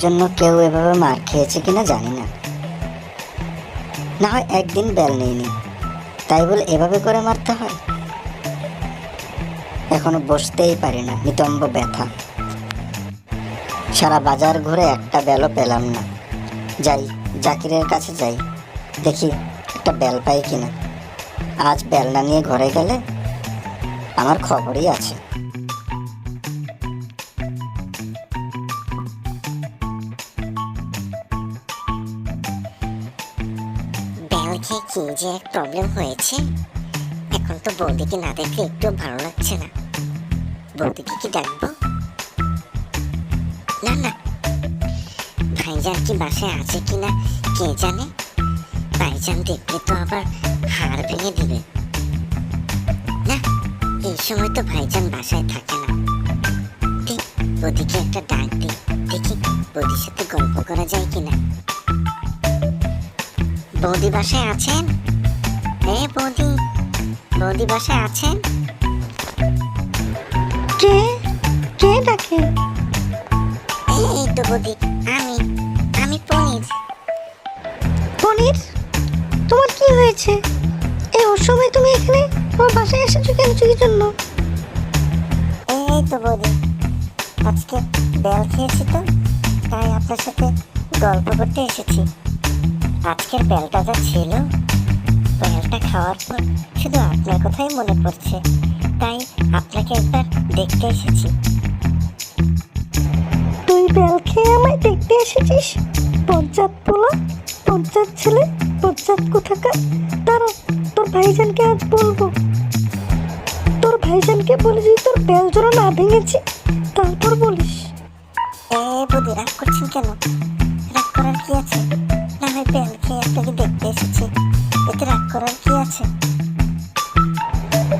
জন্য কেউ এভাবে মার খেয়েছে কিনা জানি না। না হয় একদিন বেল নেইনি, তাই বলে এভাবে করে মারতে হয়? এখনো বসতেই পারি না, নিতম্ব ব্যথা। সারা বাজার ঘুরে একটা বেলও পেলাম না। যাই, জাকিরের কাছে যাই, দেখি একটা বেল পাই কিনা। আজ বেল না নিয়ে ঘরে গেলে আমার খবরই আছে। বেল খেয়ে কি যে এক প্রবলেম হয়েছে, এখন তো বৌদিকে না দেখলে একটু ভালো লাগছে না। বৌদিকে কি ডাকবো? না না, ভাইজান কি বাসায় আছে কিনা কে জানে। ভাইজান দেখলে তো আবার হাড় ভেঙে দিবে। না, এই সময় তো ভাইজান বাসায় থাকে না। বৌদিকে একটা ডাক দিই, দেখি বৌদির সাথে গল্প করা যায় কিনা। বৌদি বাসায় আছেন? বৌদি, বৌদি বাসায় আছেন? কে কে ডাকে? এই তো বৌদি, আমি পনির। পনির, তোমার কি হয়েছে? এই ওর সময় তুমি এখানে আমার বাসায় এসেছো কেন, কি জন্য? এই তো বৌদি, আজকে বেল খেয়েছি তো, তাই আপনার সাথে গল্প করতে এসেছি। আজকের বেলটা যা ছিল, বেলটা খাওয়ার পর শুধু আপনার কথাই মনে পড়ছে, তাই আপনাকে একবার দেখতে এসেছি। তুই বেল খেয়ে আমায় দেখতে এসেছিস? পঞ্চায়েত পোলা, পঞ্চায়েত ছেলে, পঞ্চায়েত কোথাকার। তারা তোর ভাইজানকে আজ বলবো। তোর ভাইজানকে বলে যদি তোর বেল জোড়া না ভেঙেছি, তারপর বলিস। বৌদি, রাগ করছেন কেন? রাগ করার কি আছে? না হয় বেল খেয়ে আপনাকে দেখতে এসেছি, এতে রাগ করার কি আছে?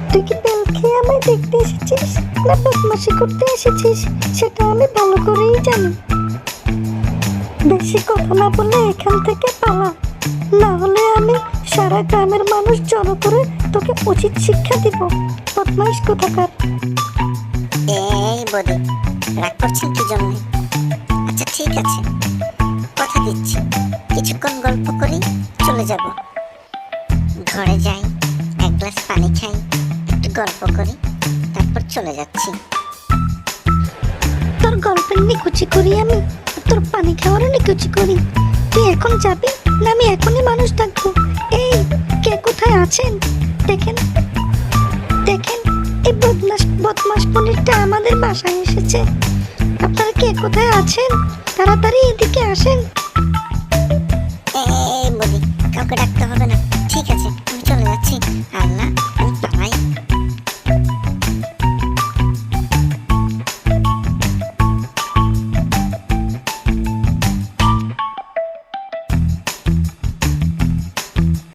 তুই কি বেল খেয়ে আমায় দেখতে এসেছিস না বদমাশি করতে এসেছিস, সেটা আমি ভালো করেই জানি। বেশি কথা না বলে এখান থেকে পালা, না হলে আমি সারা গ্রামের মানুষ জড়ো করে তোকে উচিত শিক্ষা দিব। বদমাইশ কোথাকার। এই বৌদি, রাগ করছেন কি জন্য? আচ্ছা ঠিক আছে, কথা দিচ্ছি কিছুক্ষণ গল্প করি চলে যাব। ঘরে যাই, এক গ্লাস পানি খাই, একটু গল্প করি, তারপর চলে যাচ্ছি। তোর গল্পের নিকুচি করি আমি, তোর পানি খাওয়ারও নিকুচি করি। তুই এখন যাবি না আমি এখনই মানুষ ডাকবো? এই, কে কোথায় আছেন? দেখেন দেখেন, এই বদমাস পনিরটা আমাদের বাসায় এসেছে। আপনারা কে কোথায় আছেন? তাড়াতাড়ি এদিকে আসেন।